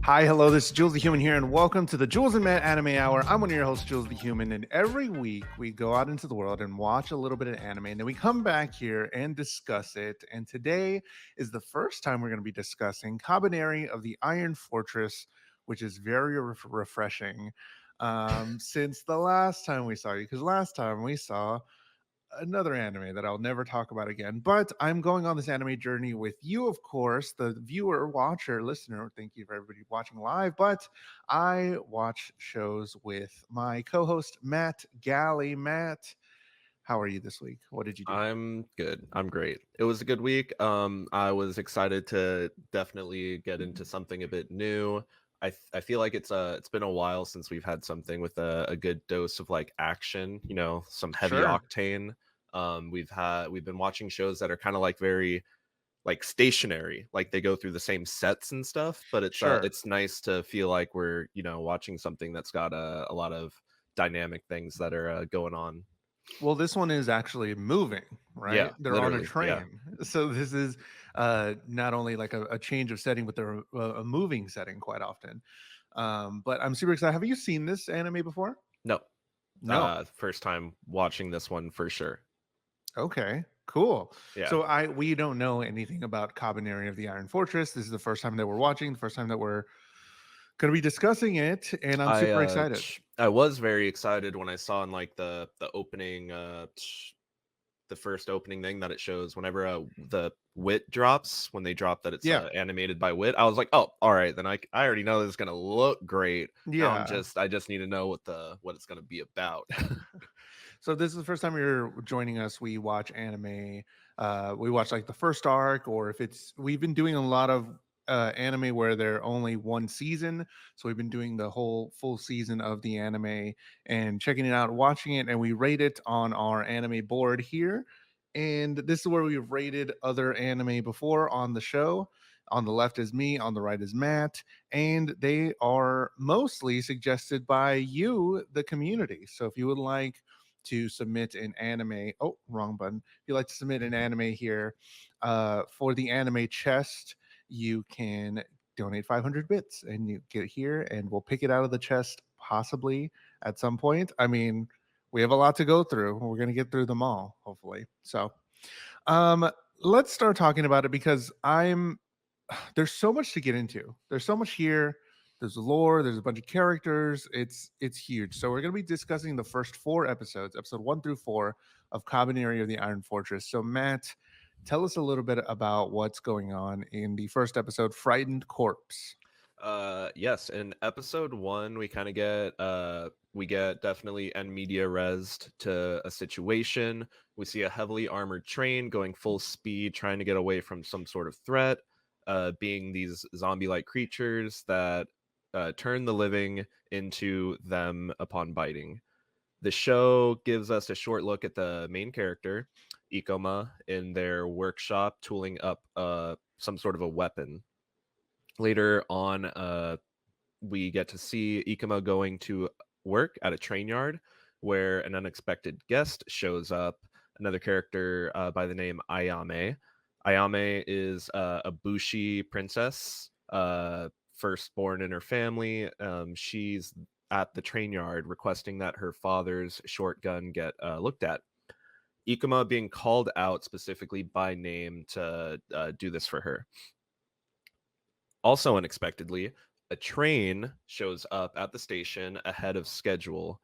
Hi, hello, this is Jules the Human here, and welcome to the Jules and Matt Anime Hour. I'm one of your hosts, Jules the Human, and every week we go out into the world and watch a little bit of anime, and then we come back here and discuss it. And today is the first time we're going to be discussing Kabaneri of the Iron Fortress, which is very refreshing since the last time we saw you, because last time we saw another anime that I'll never talk about again. But I'm going on this anime journey with you, of course, the viewer, watcher, listener. Thank you for everybody watching live. But I watch shows with my co host, Matt Galley. Matt, how are you this week? What did you do? I'm good. I'm great. It was a good week. I was excited to definitely get into something a bit new. I feel like it's been a while since we've had something with a good dose of like action, some heavy Sure, octane. We've been watching shows that are kind of like very like stationary, like they go through the same sets and stuff, but sure. it's nice to feel like we're, watching something that's got a lot of dynamic things that are going on. Well, this one is actually moving, right? Yeah, They're on a literally. Yeah. train. So this is not only like a change of setting, but they're a moving setting quite often. But I'm super excited. Have you seen this anime before? No. No. First time watching this one for sure. Okay, cool. Yeah. So we don't know anything about Kabaneri of the Iron Fortress. This is the first time that we're watching, the first time that we're going to be discussing it, and I'm super excited. I was very excited when I saw in like the opening the first opening thing that it shows whenever the wit drops, when they drop that it's Yeah, animated by wit. I was like, "Oh, all right, then I already know this is going to look great." Now yeah. I just need to know what it's going to be about. So this is the first time you're joining us. We watch anime. We watch like the first arc, or if it's we've been doing a lot of anime where they're only one season. So we've been doing the whole full season of the anime and checking it out, watching it, and we rate it on our anime board here. And this is where we've rated other anime before on the show. On the left is me, on the right is Matt, and they are mostly suggested by you, the community. So if you would like to submit an anime. Oh, wrong button. If you'd like to submit an anime here for the anime chest, you can donate 500 bits and you get here and we'll pick it out of the chest possibly at some point. I mean, we have a lot to go through. We're going to get through them all, hopefully. So, um, let's start talking about it because there's so much to get into. There's so much here. There's lore. There's a bunch of characters. It's huge. So we're going to be discussing the first four episodes, episode 1 through 4 of Kabaneri of the Iron Fortress. So Matt, tell us a little bit about what's going on in the first episode, Frightened Corpse. Yes, in episode 1 we kind of get we get definitely en media resed to a situation. We see a heavily armored train going full speed trying to get away from some sort of threat, being these zombie-like creatures that turn the living into them upon biting. The show gives us a short look at the main character, Ikoma, in their workshop tooling up some sort of a weapon. Later on, we get to see Ikuma going to work at a train yard where an unexpected guest shows up, another character by the name Ayame. Ayame is a Bushi princess, firstborn in her family. She's at the train yard requesting that her father's short gun get looked at. Ikuma being called out specifically by name to do this for her. Also unexpectedly, a train shows up at the station ahead of schedule.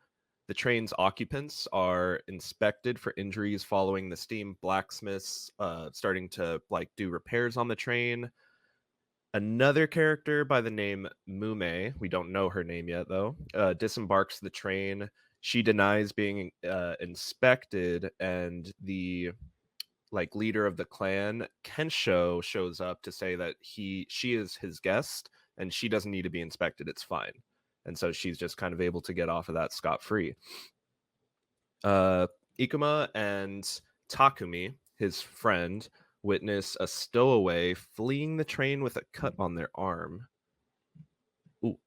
The train's occupants are inspected for injuries following the steam blacksmiths starting to like do repairs on the train. Another character by the name Mumei, we don't know her name yet though, disembarks the train. She denies being inspected, and the like leader of the clan, Kensho, shows up to say that she is his guest and she doesn't need to be inspected. It's fine. And so she's just kind of able to get off of that scot free. Uh, Ikuma and Takumi, his friend, witness a stowaway fleeing the train with a cut on their arm. Ooh.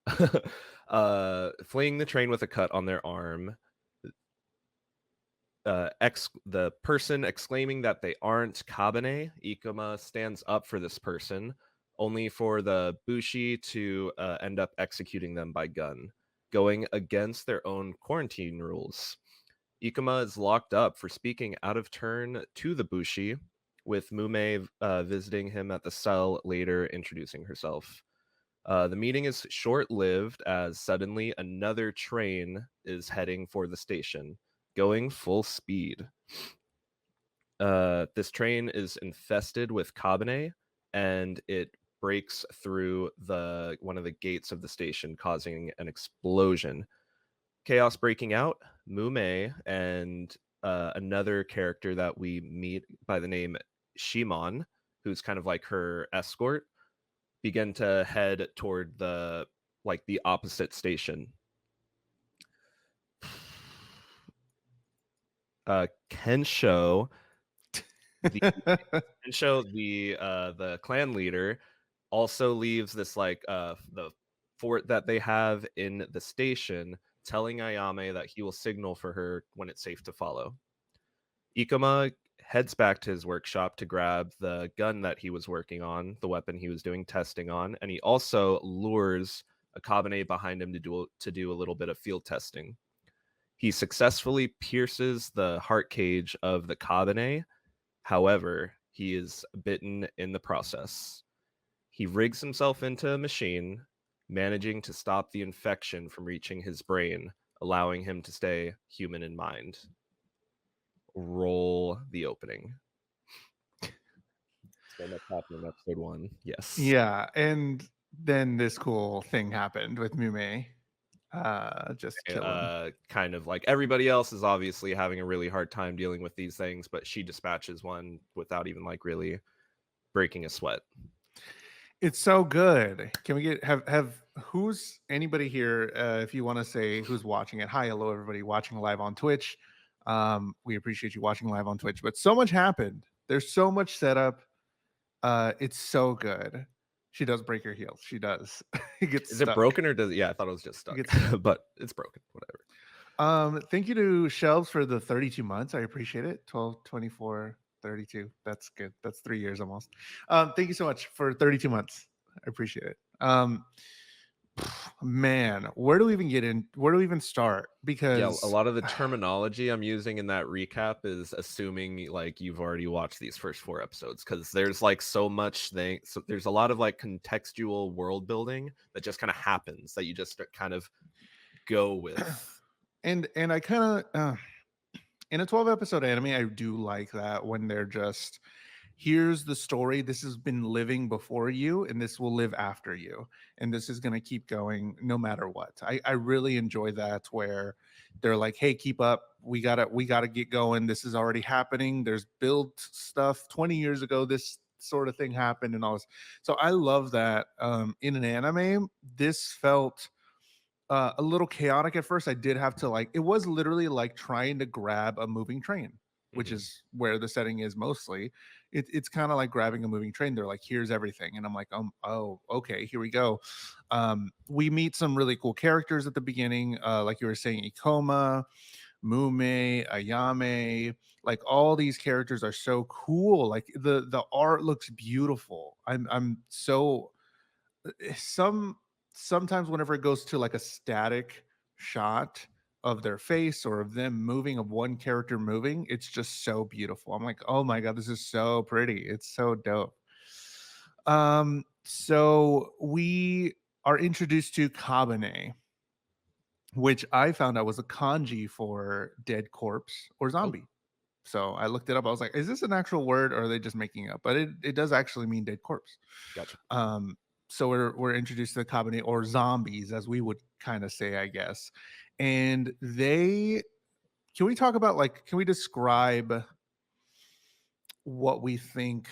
Fleeing the train with a cut on their arm. The person exclaiming that they aren't Kabane, Ikuma stands up for this person, only for the Bushi to end up executing them by gun, going against their own quarantine rules. Ikoma is locked up for speaking out of turn to the Bushi, with Mumei visiting him at the cell later, introducing herself. The meeting is short lived as suddenly another train is heading for the station, going full speed. This train is infested with kabane, and it breaks through the one of the gates of the station, causing an explosion. Chaos breaking out. Mumei and another character that we meet by the name Shimon, who's kind of like her escort, begin to head toward the opposite station. Kensho, the the clan leader, also leaves this the fort that they have in the station, telling Ayame that he will signal for her when it's safe to follow. Ikoma heads back to his workshop to grab the gun that he was working on, the weapon he was doing testing on, and he also lures Akabane behind him to do a little bit of field testing. He successfully pierces the heart cage of the Kabane. However, he is bitten in the process. He rigs himself into a machine, managing to stop the infection from reaching his brain, allowing him to stay human in mind. Roll the opening. So much happened in episode 1. Yes. Yeah, and then this cool thing happened with Mumei. Just kill him. Kind of like everybody else is obviously having a really hard time dealing with these things, but she dispatches one without even like really breaking a sweat. It's so good. Can we get have who's anybody here? If you want to say who's watching it, hi, hello, everybody watching live on Twitch. We appreciate you watching live on Twitch. But so much happened. There's so much setup. It's so good. She does break her heels. She does. It gets Is it stuck. broken or does it? Yeah, I thought it was just stuck, but it's broken. Whatever. Thank you to Shelves for the 32 months. I appreciate it. 12, 24, 32. That's good. That's 3 years almost. Thank you so much for 32 months. I appreciate it. Man, where do we even get in? Where do we even start? Yeah, Because a lot of the terminology I'm using in that recap is assuming like you've already watched these first 4 episodes, because there's like so much thing. So there's a lot of like contextual world building that just kind of happens that you just kind of go with. and I kind of in a 12 episode anime, I do like that when they're just here's the story. This has been living before you, and this will live after you. And this is going to keep going no matter what. I really enjoy that where they're like, hey, keep up. We gotta get going. This is already happening. There's build stuff 20 years ago. This sort of thing happened and all this. So I love that. In an anime, this felt a little chaotic at first. I did have to like it was literally like trying to grab a moving train, which Mhm. is where the setting is mostly. It's kind of like grabbing a moving train. They're like, here's everything, and I'm like, oh, okay, here we go. We meet some really cool characters at the beginning, like you were saying, Ikoma, Mumei, Ayame. Like all these characters are so cool. Like the art looks beautiful. I'm so some sometimes whenever it goes to like a static shot of their face or of them moving, of one character moving, it's just so beautiful. I'm like, oh my god, this is so pretty. It's so dope. So we are introduced to Kabane, which I found out was a kanji for dead corpse or Oh, zombie. So I looked it up. I was like, is this an actual word or are they just making it up? But it does actually mean dead corpse. gotcha. Um, so we're introduced to the Kabane or zombies, as we would kind of say, I guess. And they can we talk about like can we describe what we think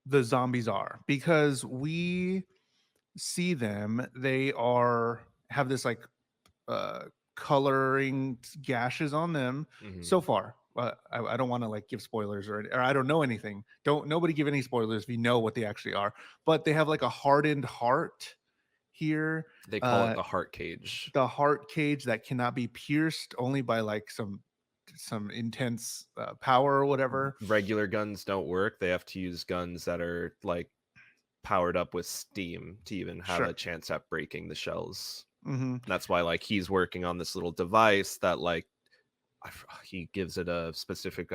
the zombies are? Because we see them, they are have this like uh coloring gashes on them Mhm. so far. I don't want to like give spoilers or I don't know anything. Don't nobody give any spoilers if you know what they actually are. But they have like a hardened heart here. They call it Uh, the heart cage. the heart cage that cannot be pierced only by like some intense power or whatever. Regular guns don't work. They have to use guns that are like powered up with steam to even have a Sure. chance at breaking the shells. Hmm. And that's why like he's working on this little device that like he gives it a specific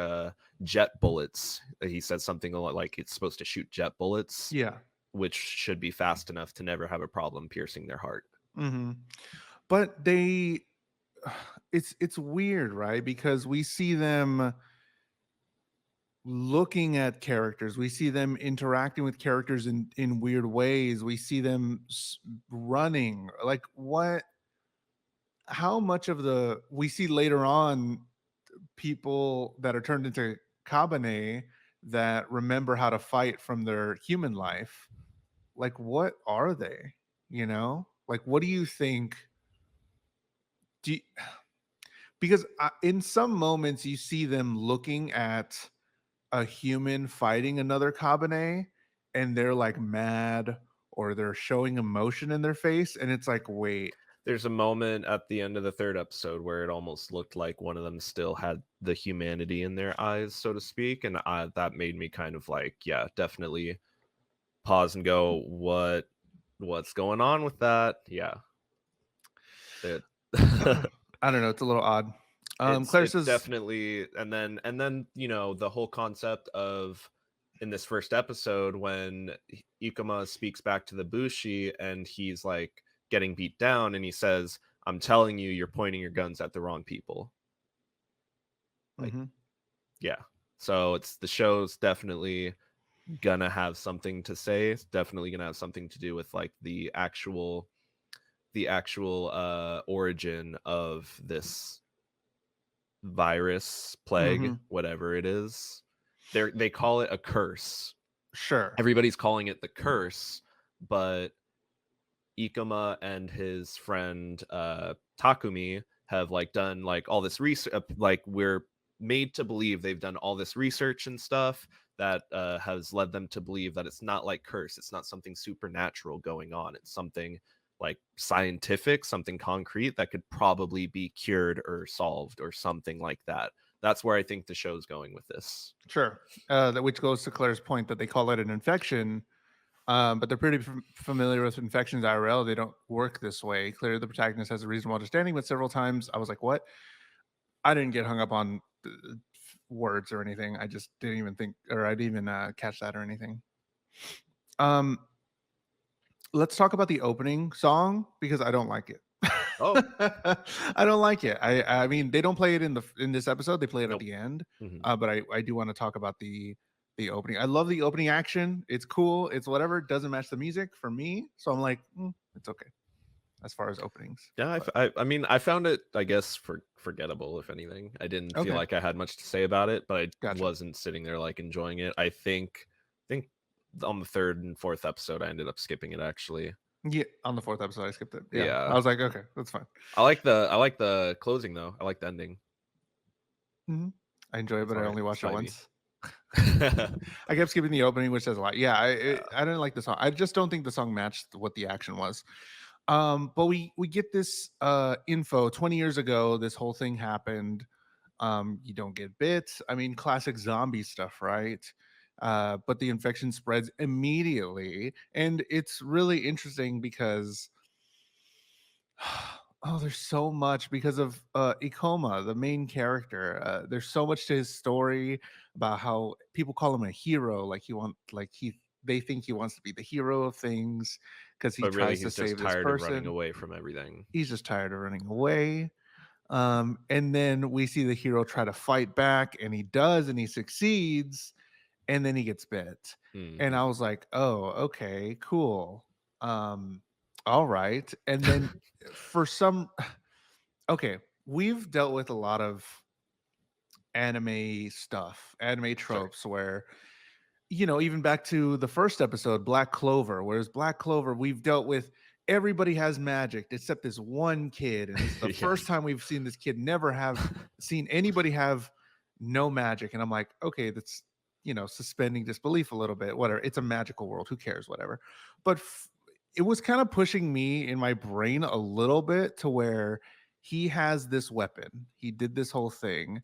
jet bullets. He said something a lot like it's supposed to shoot jet bullets, Yeah. which should be fast enough to never have a problem piercing their heart. Hmm. But they, it's weird, right? Because we see them looking at characters, we see them interacting with characters in weird ways, we see them running. Like what? How much of the we see later on people that are turned into Kabane that remember how to fight from their human life? Like what are they? You know, like what do you think? Do you, because in some moments you see them looking at a human fighting another Kabane and they're like mad or they're showing emotion in their face, and it's like, wait. There's a moment at the end of the third episode where it almost looked like one of them still had the humanity in their eyes, so to speak, and that made me kind of like, yeah, definitely pause and go, what's going on with that? Yeah, it I don't know, it's a little odd. Claire it's says, definitely, and then the whole concept of in this first episode when Ikoma speaks back to the Bushi and he's like getting beat down and he says, "I'm telling you, you're pointing your guns at the wrong people." Like, mhm, yeah. So it's the show's definitely gonna have something to say. It's definitely gonna have something to do with like the actual origin of this virus, plague, mhm, whatever it is. They call it a curse. sure. Everybody's calling it the curse, but Ikoma and his friend Takumi have like done like all this research. Like we're made to believe they've done all this research and stuff that has led them to believe that it's not like curse. It's not something supernatural going on. It's something like scientific, something concrete that could probably be cured or solved or something like that. That's where I think the show's going with this. Sure. That which goes to Claire's point that they call it an infection, but they're pretty familiar with infections IRL. They don't work this way. Clearly, the protagonist has a reasonable understanding, but several times I was like, "What?" I didn't get hung up on words or anything. I just didn't even think, or I didn't even catch that or anything. Um, let's talk about the opening song because I don't like it. Oh, I don't like it. I mean, they don't play it in this episode. They play it at nope. the end. Hmm. But I do want to talk about the opening. I love the opening action. It's cool. It's whatever. It doesn't match the music for me. So I'm like, it's okay as far as openings. Yeah, But I mean, I found it, I guess, forgettable, if anything. I didn't feel okay, like I had much to say about it, but I gotcha. wasn't sitting there like enjoying it. I think on the third and fourth episode, I ended up skipping it actually. Yeah, on the fourth episode, I skipped it. Yeah, I Yeah, was like, okay, that's fine. I like the closing though. I like the ending. Mhm. I enjoy it, It's but I all right. only It's watched it vibey. once. I kept skipping the opening, which says a lot. Yeah, I didn't like the song. I just don't think the song matched what the action was. But we get this info 20 years ago. This whole thing happened. You don't get bit. I mean, classic zombie stuff, right? But the infection spreads immediately, and it's really interesting because oh, there's so much because of Ikoma, the main character. There's so much to his story about how people call him a hero, like they think he wants to be the hero of things because he But really, tries to he's just save this tired of running person. away from everything. He's just tired of running away. And then we see the hero try to fight back, and he does, and he succeeds, and then he gets bit. And I Hmm. was like, oh, okay, cool. Um, all right. And then for some okay, we've dealt with a lot of anime stuff, anime Sure. tropes where, even back to the first episode, Black Clover, whereas Black Clover, we've dealt with everybody has magic except this one kid. And this is the first Yes. time we've seen this kid never have seen anybody have no magic. And I'm like, okay, that's, suspending disbelief a little bit. Whatever. It's a magical world. Who cares? Whatever. But it was kind of pushing me in my brain a little bit to where he has this weapon. He did this whole thing.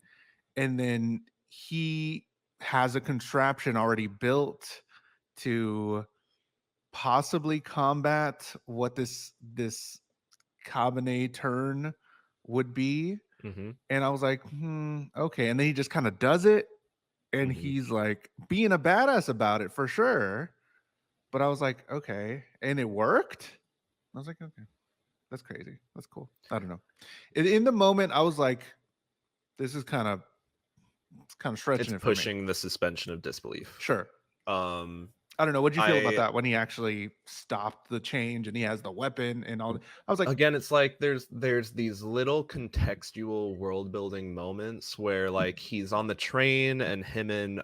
And then he has a contraption already built to possibly combat what this Kabane turn would be. Mm-hmm. And I was like, okay. And then he just kind of does it, and Mm-hmm. he's like being a badass about it for sure. But I was like, okay, and it worked. I was like, okay, that's crazy. That's cool. I don't know. In the moment, I was like, this is kind of It's stretching it for me. pushing the suspension of disbelief. Sure. Um, I don't know. What'd you feel about I that when he actually stopped the change and he has the weapon and all? I was like, again, it's like there's these little contextual world building moments where like he's on the train and him and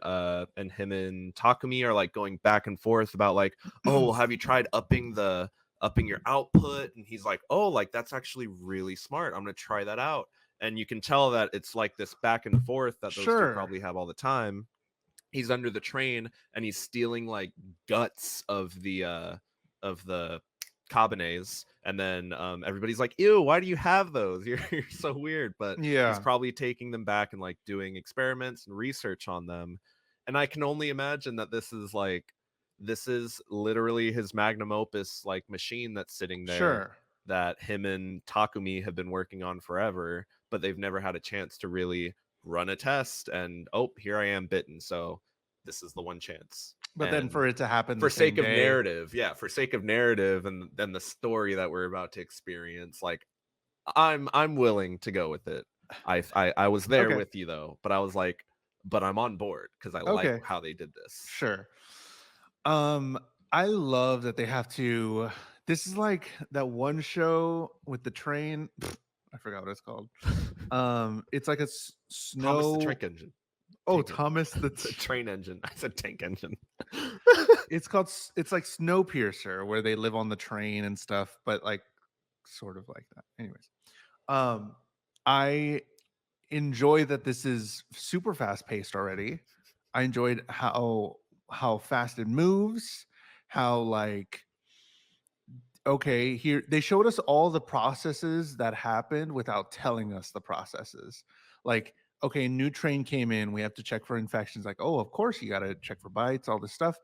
Takumi are like going back and forth about like, oh, have you tried upping your output? And he's like, oh, like that's actually really smart, I'm gonna try that out. And you can tell that it's like this back and forth that those two sure, probably have all the time. He's under the train and he's stealing like guts of the Caberets, and then everybody's like, "Ew, why do you have those? You're so weird." But he's yeah, probably taking them back and like doing experiments and research on them. And I can only imagine that this is literally his magnum opus like machine that's sitting there sure. that him and Takumi have been working on forever, but they've never had a chance to really run a test. And oh, here I am bitten. So this is the one chance. But then And for it to happen for the sake same of day, narrative, yeah, for sake of narrative and then the story that we're about to experience, like I'm willing to go with it. I was there okay, with you though, but I was like, but I'm on board because I like okay, how they did this. sure. Um, I love that they have to. This is like that one show with the train. I forgot what it's called. It's like a Thomas the snow. Tank Engine. Oh, Tank Engine. Thomas the. The train engine. I said tank engine. It's called. It's like Snowpiercer, where they live on the train and stuff, but like sort of like that. Anyways, um, I enjoy that this is super fast paced already. I enjoyed how fast it moves, how like okay, here they showed us all the processes that happened without telling us the processes. Like, okay, new train came in, we have to check for infections. Like, oh, of course you got to check for bites, all this stuff.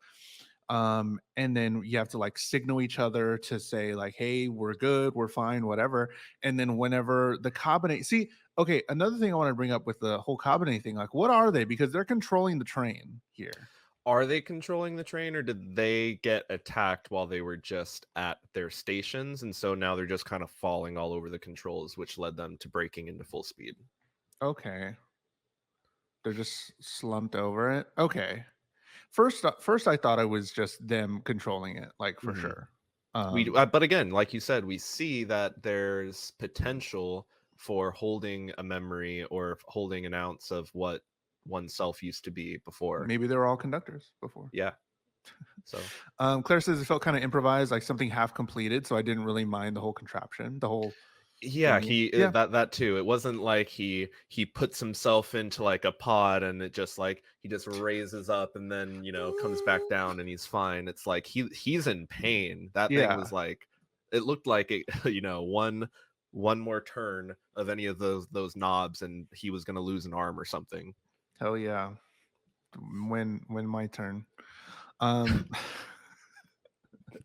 And then you have to like signal each other to say like, hey, we're good, we're fine, whatever. And then whenever the cabinet, see, okay, another thing I want to bring up with the whole cabinet thing, like, what are they? Because they're controlling the train here. Are they controlling the train or did they get attacked while they were just at their stations? And so now they're just kind of falling all over the controls, which led them to breaking into full speed. Okay, they're just slumped over it. Okay. First, I thought it was just them controlling it, like for Mhm. sure. Um, But again, like you said, we see that there's potential for holding a memory or holding an ounce of what oneself used to be before. maybe they were all conductors before. Yeah. So Claire says it felt kind of improvised, like something half completed, so I didn't really mind the whole contraption, the whole yeah, thing. Yeah, that too. It wasn't like he puts himself into like a pod and it just like he just raises up and then comes back down and he's fine. It's like he's in pain. That thing yeah, was like it looked like it, one more turn of any of those knobs and he was gonna lose an arm or something. hell yeah. When my turn. Um,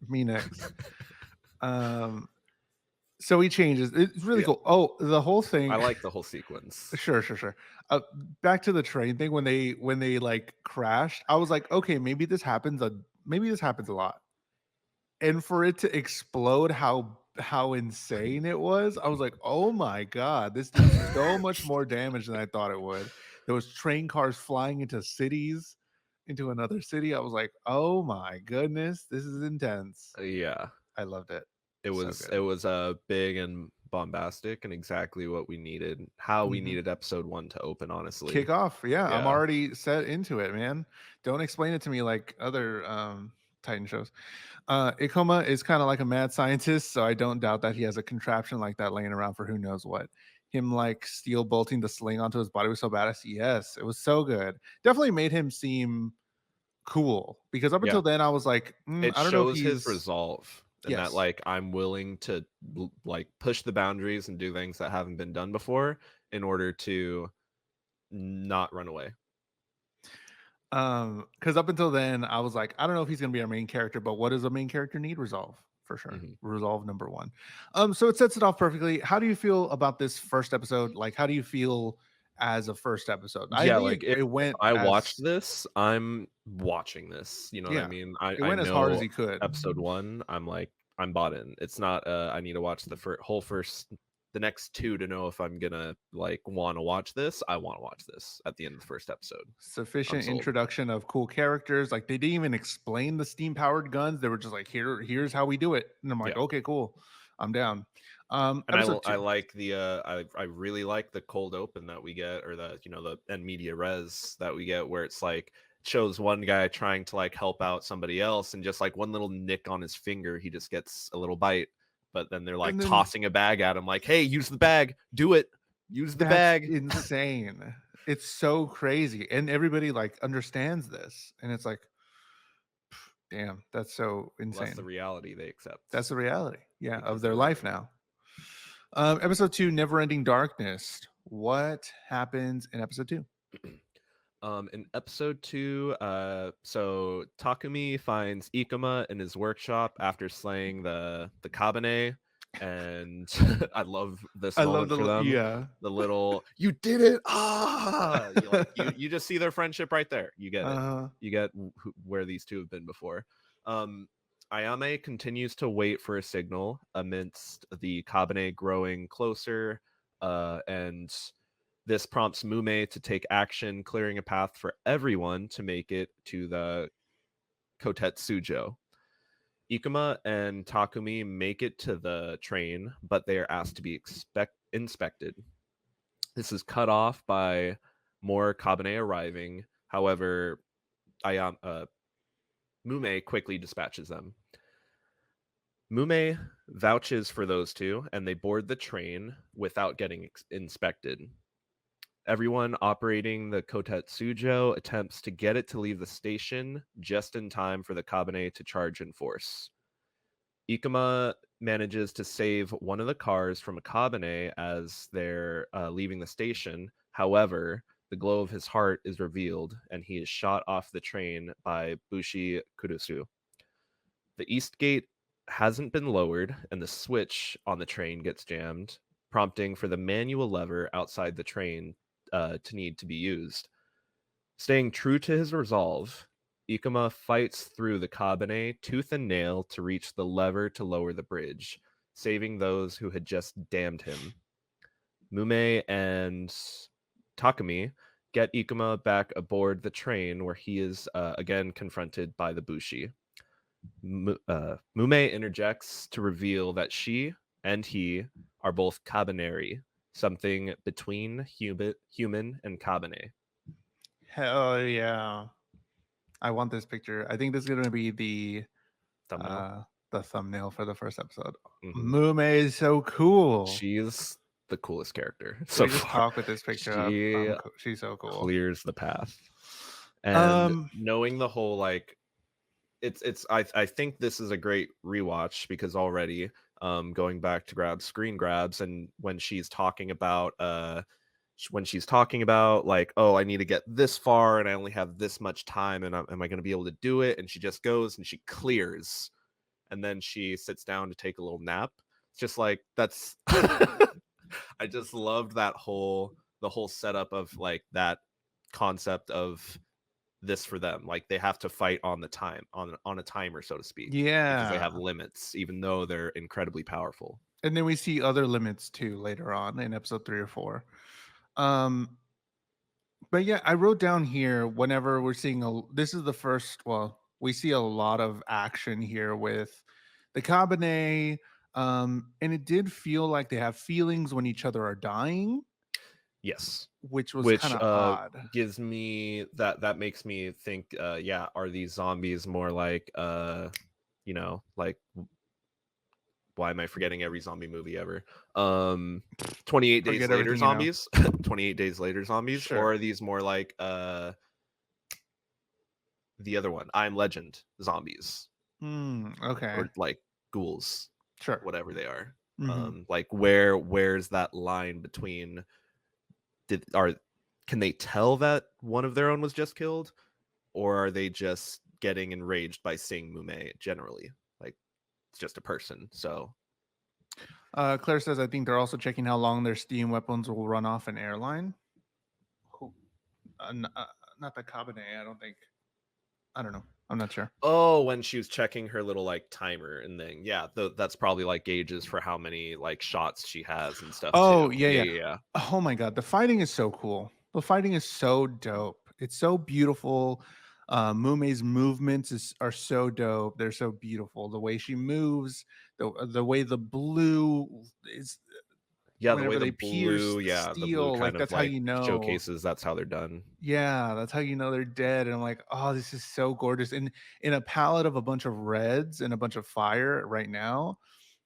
me next. Um, so he changes. It's really Yeah, cool. Oh, the whole I thing. like the whole sequence. Sure, sure, sure. Back to the train thing when they like crashed. I was like, okay, maybe this happens a lot. And for it to explode how insane it was, I was like, "Oh my god, this did so much more damage than I thought it would." There was train cars flying into cities, into another city. I was like, "Oh my goodness, this is intense." Yeah. I loved it. It So was good. it was big and bombastic and exactly what we needed. How we Mhm. needed episode 1 to open, honestly. Kick off. Yeah, I'm Yeah. already set into it, man. Don't explain it to me like other Titan shows. Ikoma is kind of like a mad scientist, so I don't doubt that he has a contraption like that laying around for who knows what. Him like steel bolting the sling onto his body was so badass. Yes, it was so good. Definitely made him seem cool because up Yeah. until then I was like, It I don't know if shows his he's resolve and that yes, like I'm willing to like push the boundaries and do things that haven't been done before in order to not run away. Because up until then, I was like, I don't know if he's gonna be our main character, but what does a main character need? Resolve for sure. Mhm. Resolve number one. So it sets it off perfectly. How do you feel about this first episode? Like, how do you feel as a first episode? I Yeah, think like, it if went I watched as this, I'm watching this, you know what I yeah, mean? it I went as hard as know he could. episode 1, I'm like, I'm bought in. It's not, I need to watch the whole first the next 2 to know if I'm gonna, like, wanna watch this. I wanna watch this at the end of the first episode. I'm Sufficient sold. introduction of cool characters. Like they didn't even explain the steam powered guns. They were just like, here's how we do it. And I'm like, Yeah. okay, cool. I'm down. And Episode I two. like the I really like the cold open that we get, or the, you know, the end media res that we get, where it's like shows one guy trying to like help out somebody else, and just like one little nick on his finger, he just gets a little bite. But then they're like And then tossing a bag at him, like, "Hey, use the bag, do it, use the that's bag." insane. It's so crazy. And everybody like understands this. And it's like, damn, that's so Well, that's the insane. reality they accept That's the reality. Yeah, of because their they're living life it. now. Episode two, Never Ending Darkness. What happens in episode two? In episode 2, so Takumi finds Ikoma in his workshop after slaying the Kabane, and I love this I love moment for the them. yeah. The little "you did it!" You like you just see their friendship right there. You get it. uh You get where these two have been before. Um, Ayame continues to wait for a signal amidst the Kabane growing closer, and this prompts Mumei to take action, clearing a path for everyone to make it to the Kotetsujo. Ikuma and Takumi make it to the train, but they are asked to be inspected. This is cut off by more Kabane arriving. However, Mumei quickly dispatches them. Mumei vouches for those two, and they board the train without getting inspected. Everyone operating the Kotetsujo attempts to get it to leave the station just in time for the Kabane to charge in force. Ikuma manages to save one of the cars from a Kabane as they're leaving the station. However, the glow of his heart is revealed, and he is shot off the train by Bushi Kurusu. The east gate hasn't been lowered, and the switch on the train gets jammed, prompting for the manual lever outside the train to need to be used. Staying true to his resolve, Ikuma fights through the Kabane tooth and nail to reach the lever to lower the bridge, saving those who had just damned him. Mumei and Takumi get Ikuma back aboard the train, where he is again confronted by the Bushi. Mumei interjects to reveal that she and he are both Kabaneri, something between human and Kabane. Hell yeah. I want this picture. I think this is gonna be Thumbnail. the thumbnail for the first episode. Hmm. Mume is so cool. She's the coolest character Can so we just far. talk with this picture up? She She's so cool. clears the path, and Um, knowing the whole like it's I think this is a great rewatch, because already going back to grab screen grabs, and when she's talking about like, oh, I need to get this far and I only have this much time, and am I going to be able to do it, and she just goes and she clears, and then she sits down to take a little nap. It's just like, that's I just loved the whole setup of like that concept of this for them. Like, they have to fight on the time, on a timer, so to speak, because they have yeah. limits, even though they're incredibly powerful. And then we see other limits too later on in episode 3 or 4. Um, but yeah, I wrote down here whenever we're seeing this is the first, well, we see a lot of action here with the Cabernet. And it did feel like they have feelings when each other are dying, Yes. which was Which kind of odd. gives me that makes me think, yeah, are these zombies more like like, why am I forgetting every zombie movie ever? 28 Days Forget Later everything you know. zombies, 28 Days Later zombies, or Sure. are these more like the other one, I Am Legend zombies, Okay. or like ghouls, Sure. whatever they are? Hmm. Like, where's that line between, can they tell that one of their own was just killed, or are they just getting enraged by seeing Mumei generally? Like, it's just a person. So Claire says, I think they're also checking how long their steam weapons will run off an airline. Who- not the Kabane, I don't think. I don't know. I'm not sure. oh, when she was checking her little like timer and thing, yeah, that's probably like gauges for how many like shots she has and stuff too. Oh, yeah, Yeah, yeah. yeah, yeah. Oh my god, the fighting is so cool. The fighting is so dope. It's so beautiful. Mumei's movements are so dope. They're so beautiful. The way she moves, the way the blue is Yeah, the way whenever the they pierce blue, the yeah, the blue steel, kind like of that's how like you know. showcases that's how they're done. Yeah, that's how you know they're dead. And I'm like, oh, this is so gorgeous. And in a palette of a bunch of reds and a bunch of fire right now,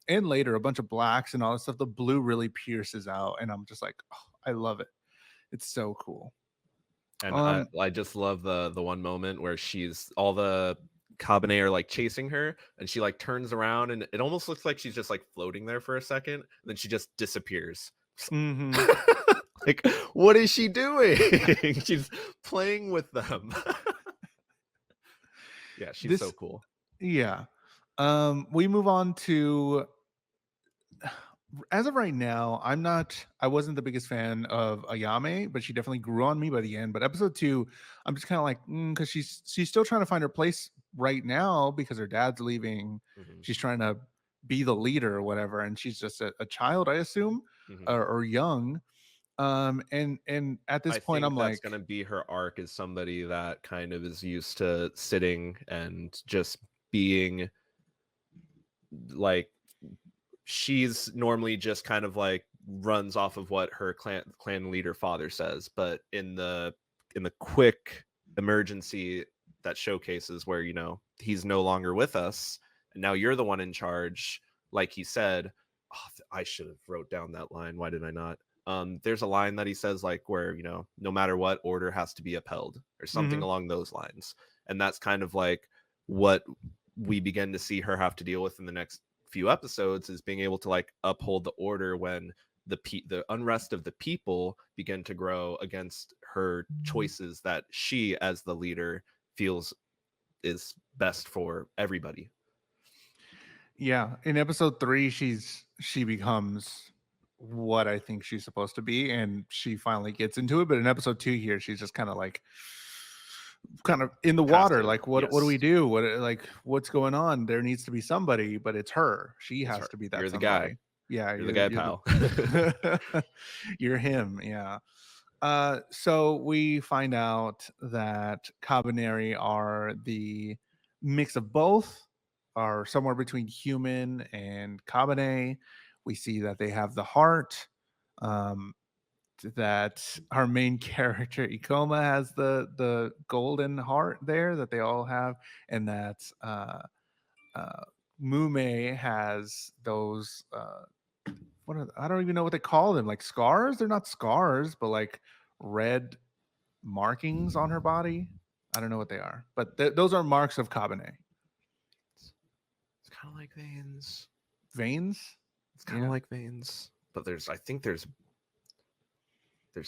and later a bunch of blacks and all that stuff, the blue really pierces out, and I'm just like, oh, I love it. It's so cool. And I Um, I just love the one moment where she's all the Cabernet are like chasing her and she like turns around and it almost looks like she's just like floating there for a second, and then she just disappears. mhm. Like, what is she doing? She's playing with them. Yeah, she's so This, cool. yeah. We move on to as of right now, I wasn't the biggest fan of Ayame, but she definitely grew on me by the end. But episode 2, I'm just kind of like, because she's still trying to find her place right now because her dad's leaving. Mhm, She's trying to be the leader or whatever, and she's just a child, I assume, mhm. or young. And at this I point, think I'm that's like, gonna be her arc, is somebody that kind of is used to sitting and just being like, she's normally just kind of like runs off of what her clan leader father says, but in the quick emergency that showcases where, you know, he's no longer with us and now you're the one in charge, like he said. Oh, I should have wrote down that line. Why did I not? There's a line that he says like where, you know, no matter what, order has to be upheld or something mm-hmm, along those lines. And that's kind of like what we begin to see her have to deal with in the next few episodes, is being able to like uphold the order when the unrest of the people begin to grow against her choices that she as the leader feels is best for everybody. yeah. In episode 3, she becomes what I think she's supposed to be, and she finally gets into it. But in episode 2 here, she's just kind of in the water, Passive, like what do we yes. do, what's going on? There needs to be somebody, but it's her. She It's has her. to be that You're the guy. somebody. Yeah, You're the guy, you're pal. the you're him. Yeah. So we find out that Kabaneri are the mix of both, are somewhere between human and Kabane. We see that they have the heart. Um, that our main character Ikoma has the golden heart there that they all have, and that uh, Mumei has those I don't even know what they call them, like scars. They're not scars, but like red markings on her body. I don't know what they are, but those are marks of Kabane. It's kind of like veins. Veins. It's kind of Yeah, like veins, but I think there's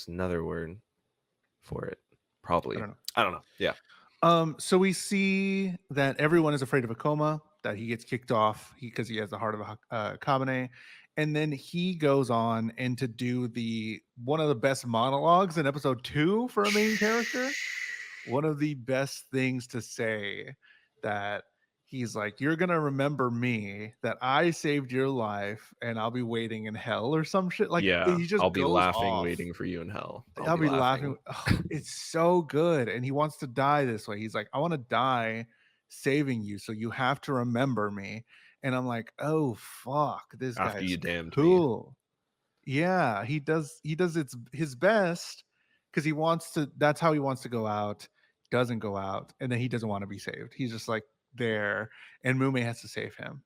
another word for it. I Probably. don't know. I don't know. Yeah. So we see that everyone is afraid of Akoma, that he gets kicked off because he has the heart of a Kabane. And then he goes on and to do the one of the best monologues in episode 2 for a main character. One of the best things to say, that he's like, you're gonna remember me, that I saved your life and I'll be waiting in hell or some shit. Like Yeah. he just I'll be goes laughing, off. waiting for you in hell. I'll I'll be be laughing. laughing. Oh, it's so good. And he wants to die this way. He's like, I want to die saving you. So you have to remember me. And I'm like, oh fuck, this After guy's you damned me. cool. Yeah, he does his best because he wants to, that's how he wants to go out, doesn't go out, and then he doesn't want to be saved. He's just like there, and Mume has to save him.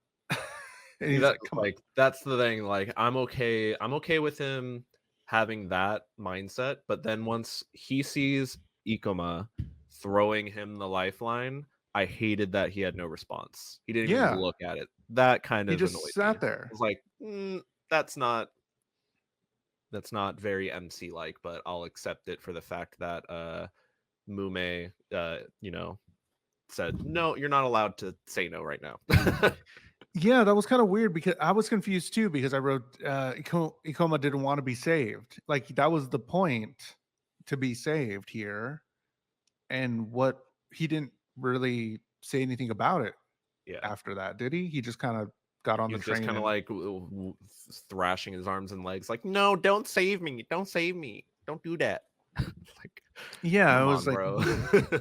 And See, he's that like, come on. like that's the thing. Like, I'm okay with him having that mindset, but then once he sees Ikoma throwing him the lifeline, I hated that he had no response. He didn't even Yeah, look at it. That kind he of just annoyed me. sat I there. was like, that's not very MC like, but I'll accept it for the fact that Mumei, said, "No, you're not allowed to say no right now." Yeah, that was kind of weird because I was confused too because I wrote Ikoma didn't want to be saved. Like that was the point to be saved here, and what he didn't really say anything about it Yeah. after that, did he? He just kind of got on He the was just train kind of and like thrashing his arms and legs, like, "No, don't save me. Don't save me. Don't do that." Like, yeah, it come was on, like bro.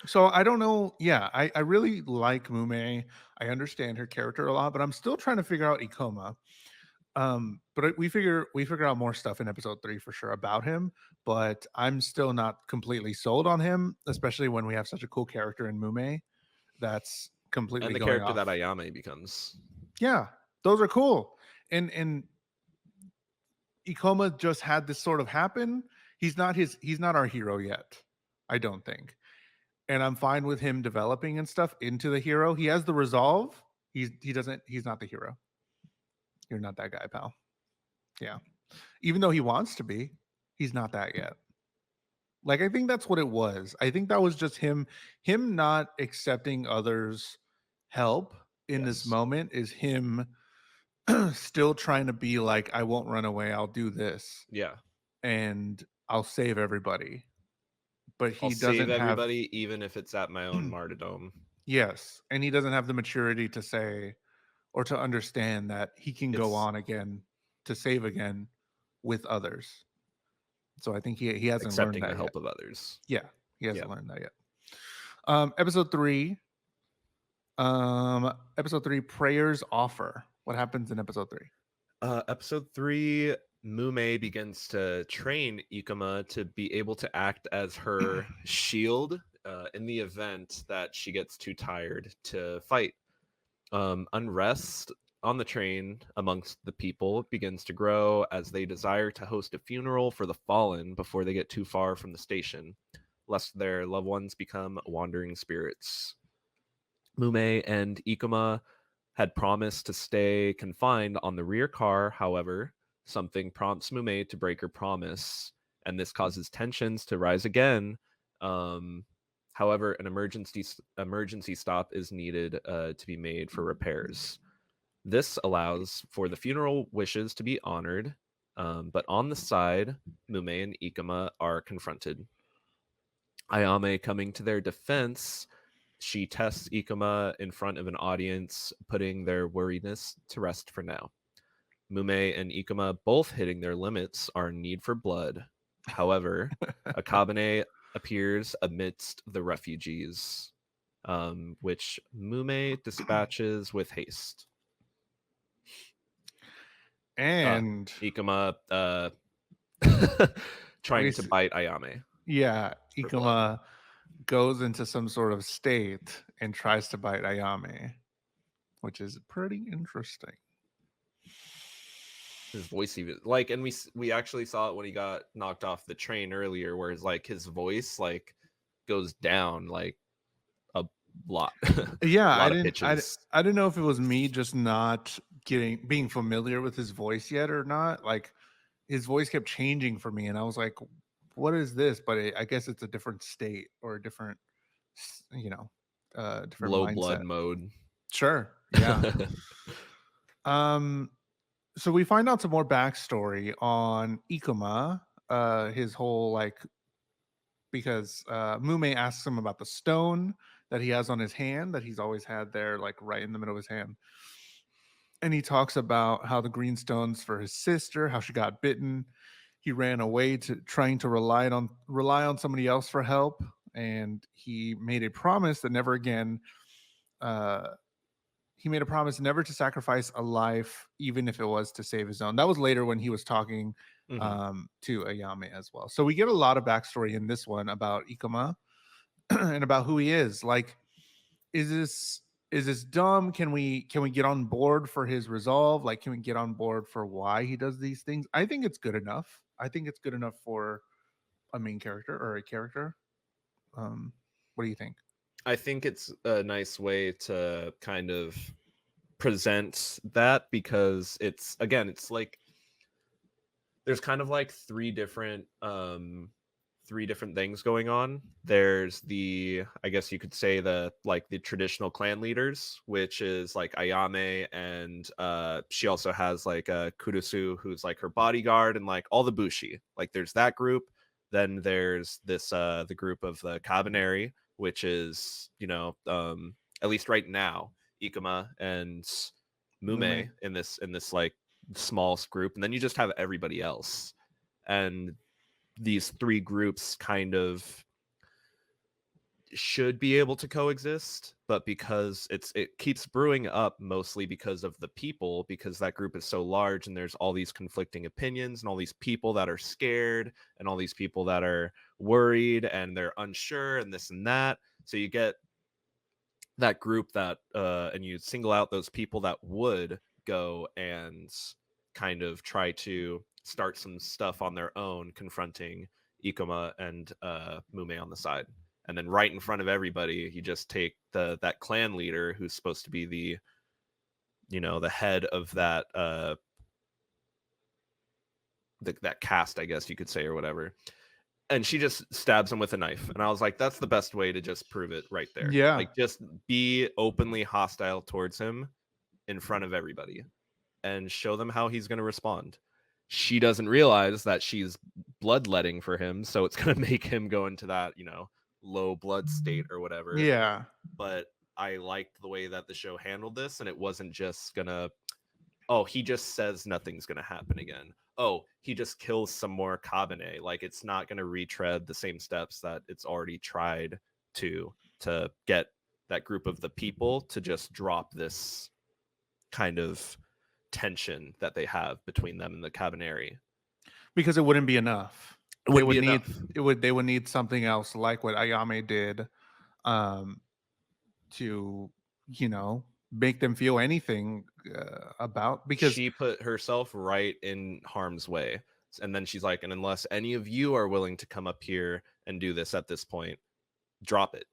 so I don't know. Yeah, I really like Mume. I understand her character a lot, but I'm still trying to figure out Ikoma. But we figure out more stuff in episode 3 for sure about him, but I'm still not completely sold on him, especially when we have such a cool character in Mume that's And completely the going character that off. Ayame becomes. Yeah, those are cool. And Ikoma just had this sort of happen. He's not our hero yet. I don't think. And I'm fine with him developing and stuff into the hero. He has the resolve. He's not the hero. You're not that guy, pal. Yeah. Even though he wants to be, he's not that yet. Like I think that's what it was. I think that was just him not accepting others' help in this Yes. moment is him still trying to be like I won't run away, I'll do this Yeah. and I'll save everybody. But I'll he save doesn't have everybody, even if it's at my own martyrdom. yes, and he doesn't have the maturity to say or to understand that he can go It's on again to save again with others. So I think he hasn't learned accepting the that yet. help of others. Yeah, he Yeah. hasn't learned that yet. Episode 3. Episode 3 prayers offer. What happens in episode 3? Episode 3, Mumei begins to train Ikoma to be able to act as her shield in the event that she gets too tired to fight. Unrest on the train amongst the people begins to grow as they desire to host a funeral for the fallen before they get too far from the station, lest their loved ones become wandering spirits. Mumei and Ikoma had promised to stay confined on the rear car. However, something prompts Mumei to break her promise, and this causes tensions to rise again. Um, However, an emergency stop is needed to be made for repairs. This allows for the funeral wishes to be honored, but on the side, Mumei and Ikoma are confronted. Ayame coming to their defense, she tests Ikoma in front of an audience, putting their worriedness to rest for now. Mumei and Ikoma both hitting their limits are need for blood. However, Akabane appears amidst the refugees, which Mumei dispatches with haste. And Ikoma we trying to bite Ayame yeah, for blood. Ikoma goes into some sort of state and tries to bite Ayame, which is pretty interesting. His voice even like, and we actually saw it when he got knocked off the train earlier, where his voice like goes down like a lot, a Yeah, lot of pitches. I didn't know if it was me just not being familiar with his voice yet or not. Like his voice kept changing for me and I was like what is this? But I guess it's a different state or a different different Low blood mindset. mode. Sure. Yeah. Um so we find out some more backstory on Ikoma, his whole like because Mume asks him about the stone that he has on his hand that he's always had there, like right in the middle of his hand. And he talks about how the green stone's for his sister, how she got bitten. He ran away to trying to rely on somebody else for help, and he made a promise that never again. Uh, he made a promise never to sacrifice a life, even if it was to save his own. That was later when he was talking Hmm. to Ayame as well. So we get a lot of backstory in this one about Ikoma and about who he is. Like, is this dumb? Can we get on board for his resolve? Like, can we get on board for why he does these things? I think it's good enough. I think it's good enough for a main character or a character. What do you think? I think it's a nice way to kind of present that, because it's, again, it's like there's kind of like three different three different things going on. There's I guess you could say the traditional clan leaders, which is like Ayame, and she also has like Kurusu, who's like her bodyguard, and like all the Bushi. Like there's that group. Then there's the group of the Kabaneri, which is, at least right now, Ikoma and Mumei. Mumei in this like small group, and then you just have everybody else. And these three groups kind of should be able to coexist, but because it keeps brewing up, mostly because of the people, because that group is so large and there's all these conflicting opinions and all these people that are scared and all these people that are worried and they're unsure and this and that. So you get that group that and you single out those people that would go and kind of try to start some stuff on their own, confronting Ikoma and Mume on the side. And then right in front of everybody, you just take that clan leader who's supposed to be the head of that caste, I guess you could say, or whatever. And she just stabs him with a knife. And I was like, that's the best way to just prove it right there. Yeah, Like, just be openly hostile towards him in front of everybody and show them how he's going to respond. She doesn't realize that she's bloodletting for him, so it's going to make him go into that, low blood state or whatever. yeah. But I liked the way that the show handled this, and it wasn't just going to, oh, he just says nothing's going to happen again. Oh, he just kills some more Kabane. Like, it's not going to retread the same steps that it's already tried to get that group of the people to just drop this kind of tension that they have between them and the Cabaneri. Because it wouldn't be enough. It They wouldn't be would need enough. they would need something else like what Ayame did, um, to make them feel anything about because She put herself right in harm's way. And then she's like, and unless any of you are willing to come up here and do this at this point, drop it.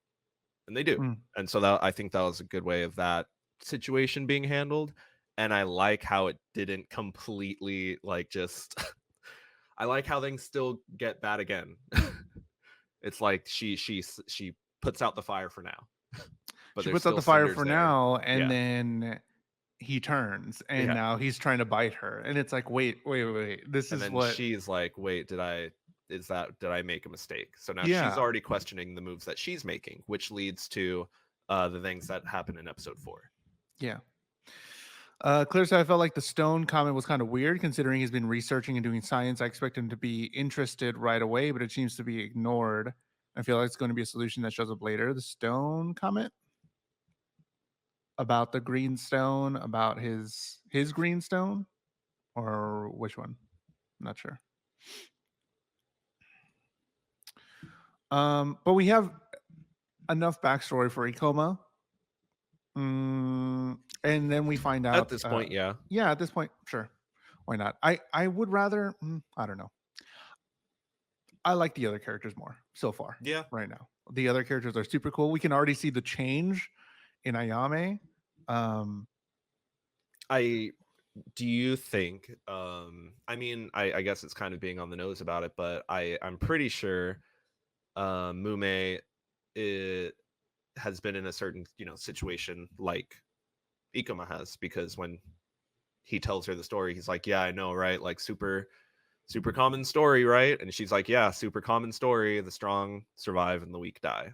And they do. mm, And so I think that was a good way of that situation being handled. And I like how it didn't completely like just I like how things still get bad again. It's like she puts out the fire for now, but she there's puts out still the fire cinders for there. now, and Yeah, then he turns, and yeah. now he's trying to bite her, and it's like, wait, this And is then what? she's like, "Wait, did I make a mistake?" So now she's Yeah, already questioning the moves that she's making, which leads to the things that happen in episode 4. yeah. Clear said, I felt like the stone comment was kind of weird considering he's been researching and doing science. I expect him to be interested right away, but it seems to be ignored. I feel like it's going to be a solution that shows up later. The stone comment about the green stone, about his green stone, or which one? I'm not sure. But we have enough backstory for Ikoma. And then we find At out, this point, yeah. yeah, at this point, sure. Why not? I would rather, I don't know. I like the other characters more so far Yeah. right now. The other characters are super cool. We can already see the change in Ayame. Um, I Do you think I mean, I guess it's kind of being on the nose about it, but I'm pretty sure Mume it has been in a certain, situation like Ikoma has, because when he tells her the story, he's like, "Yeah, I know, right? Like super common story, right?" And she's like, "Yeah, super common story. The strong survive and the weak die."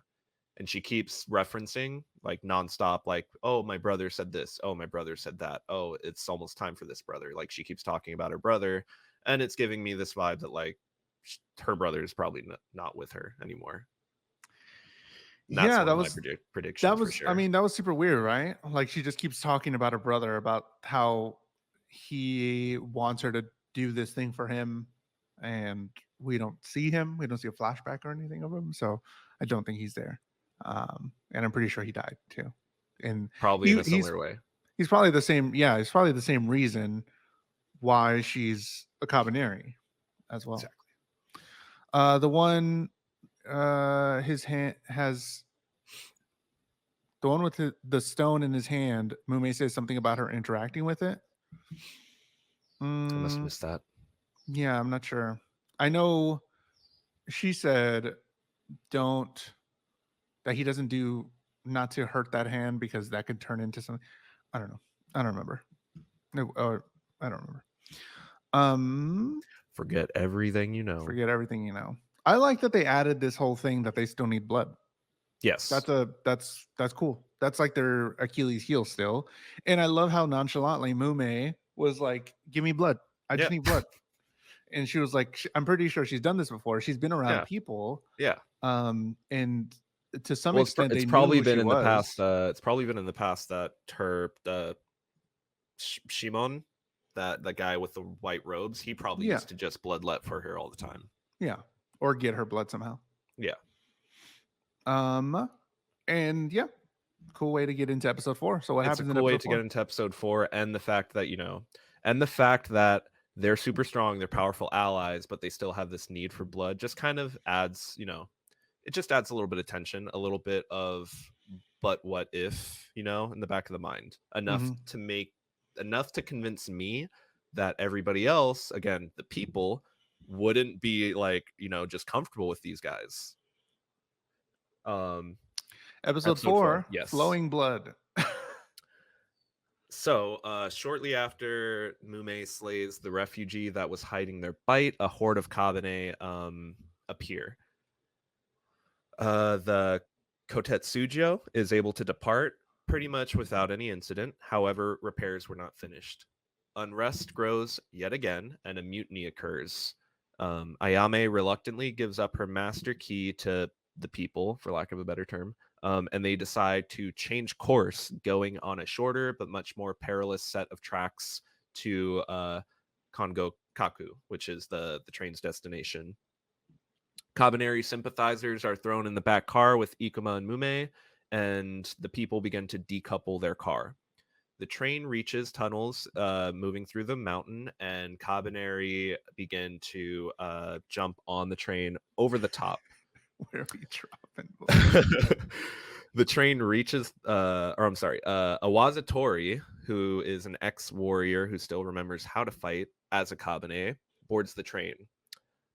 And she keeps referencing like nonstop, like, "Oh, my brother said this. Oh, my brother said that. Oh, it's almost time for this brother." Like, she keeps talking about her brother, and it's giving me this vibe that like her brother is probably not with her anymore. And that's yeah, one that of my was that predictions for was. I sure. mean, that was super weird, right? Like she just keeps talking about her brother, about how he wants her to do this thing for him, and we don't see him. We don't see a flashback or anything of him, so I don't think he's there. And I'm pretty sure he died too. And Probably in he a similar way. he's probably the same. Yeah, it's probably the same reason why she's a Cabaneri as well. Exactly. The one, his hand has the one with the stone in his hand. Mume says something about her interacting with it. I must have Mm, missed that. yeah, I'm not sure. I know she said, "Don't that he doesn't do not to hurt that hand because that could turn into something." I don't know. I don't remember. No, I don't remember. Um, Forget everything you know. Forget everything you know. I like that they added this whole thing that they still need blood. Yes. That's cool. That's like their Achilles heel still. And I love how nonchalantly Mumei was like, "Give me blood. I just Yeah. need blood." And she was like, I'm pretty sure she's done this before. She's been around Yeah. people. Yeah. And to some Well, extent it's they knew probably who she been in the past. was. It's probably been in the past that her Shimon, that the guy with the white robes, he probably Yeah. used to just bloodlet for her all the time. Yeah. Or get her blood somehow. Yeah. Um and yeah, cool way to get into episode 4. So what It's a happens in cool way episode to get 4? into episode 4, and the fact that, and the fact that they're super strong, they're powerful allies, but they still have this need for blood just kind of adds, it just adds a little bit of tension, a little bit of but what if, in the back of the mind. Mhm. Enough to convince me that everybody else, again, the people, wouldn't be like, just comfortable with these guys. Um Episode Episode 4, 4, yes. flowing blood. So, shortly after Mumei slays the refugee that was hiding their bite, a horde of Kabane appear. The Kotetsujo is able to depart pretty much without any incident. However, repairs were not finished. Unrest grows yet again, and a mutiny occurs. Ayame reluctantly gives up her master key to the people, for lack of a better term, and they decide to change course, going on a shorter but much more perilous set of tracks to Kongo Kaku, which is the train's destination. Kabaneri sympathizers are thrown in the back car with Ikoma and Mumei, and the people begin to decouple their car. The train reaches tunnels moving through the mountain, and Kabaneri begin to jump on the train over the top. Where are we dropping? The train reaches, Awazatori, who is an ex-warrior who still remembers how to fight as a Kabane, boards the train.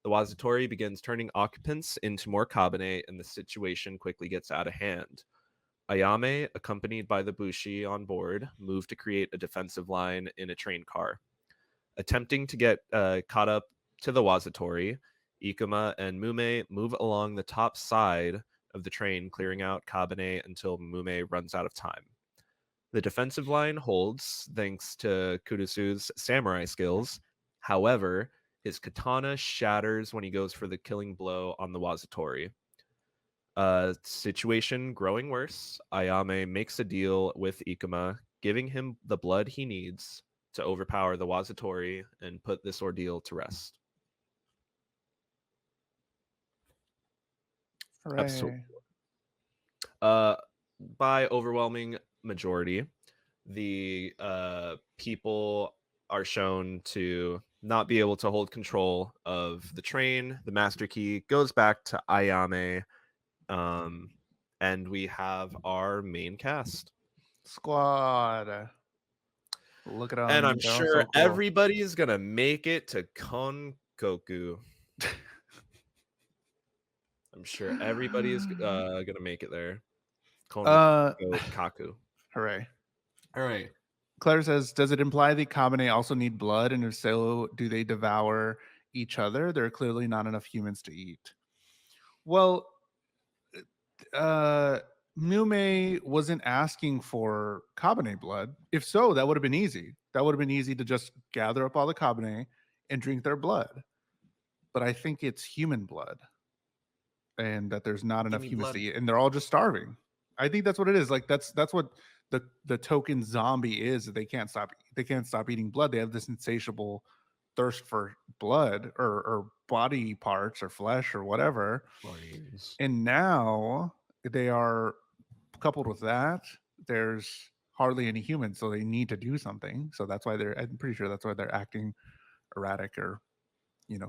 The Wazatori begins turning occupants into more Kabane, and the situation quickly gets out of hand. Ayame, accompanied by the Bushi on board, move to create a defensive line in a train car. Attempting to get caught up to the Wazatori, Ikoma and Mumei move along the top side of the train, clearing out Kabane until Mumei runs out of time. The defensive line holds thanks to Kurusu's samurai skills. However, his katana shatters when he goes for the killing blow on the Wazatori. Situation growing worse, Ayame makes a deal with Ikoma, giving him the blood he needs to overpower the Wazatori and put this ordeal to rest. Episode Hooray. by overwhelming majority, the people are shown to not be able to hold control of the train. The master key goes back to Ayame, and we have our main cast. Squad. Look at And them. I'm They're all sure so cool. everybody is gonna make it to Kongoku. I'm sure everybody is gonna make it there. uh, Kongokaku. Hooray. All right. Claire says, does it imply the Kabane also need blood? And if so, do they devour each other? There are clearly not enough humans to eat. Well, uh, Mume wasn't asking for Kabane blood. If so, that would have been easy. That would have been easy to just gather up all the Kabane and drink their blood. But I think it's human blood and that there's not Give enough me humans blood. to eat and they're all just starving. I think that's what it is. Like that's what the token zombie is. That they can't stop eating blood. They have this insatiable thirst for blood or body parts or flesh or whatever. Please. And now they are coupled with that. There's hardly any humans, so they need to do something. So that's why they're. I'm pretty sure that's why they're acting erratic or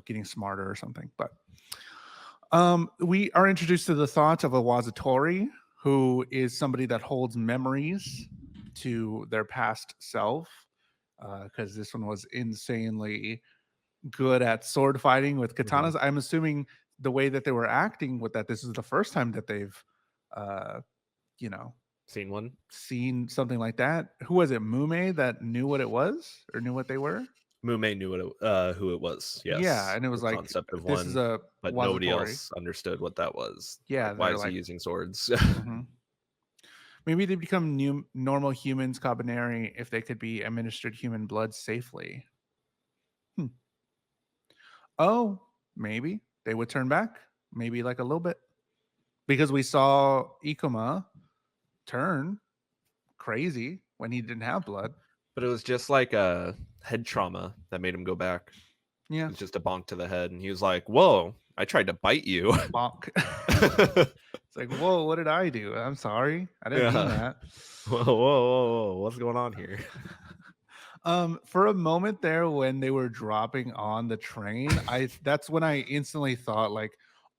getting smarter or something. But we are introduced to the thoughts of a Wazatori, who is somebody that holds memories to their past self, because this one was insanely good at sword fighting with Mhm. katanas. I'm assuming the way that they were acting with that, this is the first time that they've, uh, you know, Seen one? seen something like that. Who was it? Mumei that knew what it was or knew what they were? Mumei knew who it was. Yeah, Yes, and it the was like, concept of this is one, a but nobody wazatori. else understood what that was. Yeah, Like, why they're is he like, using swords? mhm. Maybe they become new normal humans, Kabaneri, if they could be administered human blood safely. Hmm. Oh, maybe they would turn back. Maybe like a little bit. Because we saw Ikoma turn crazy when he didn't have blood. But it was just like a head trauma that made him go back. Yeah. It's just a bonk to the head, and he was like, "Whoa, I tried to bite you." Bonk. It's like, whoa, what did I do? I'm sorry. I didn't mean Yeah. that. Whoa, what's going on here? For a moment there when they were dropping on the train, that's when I instantly thought like,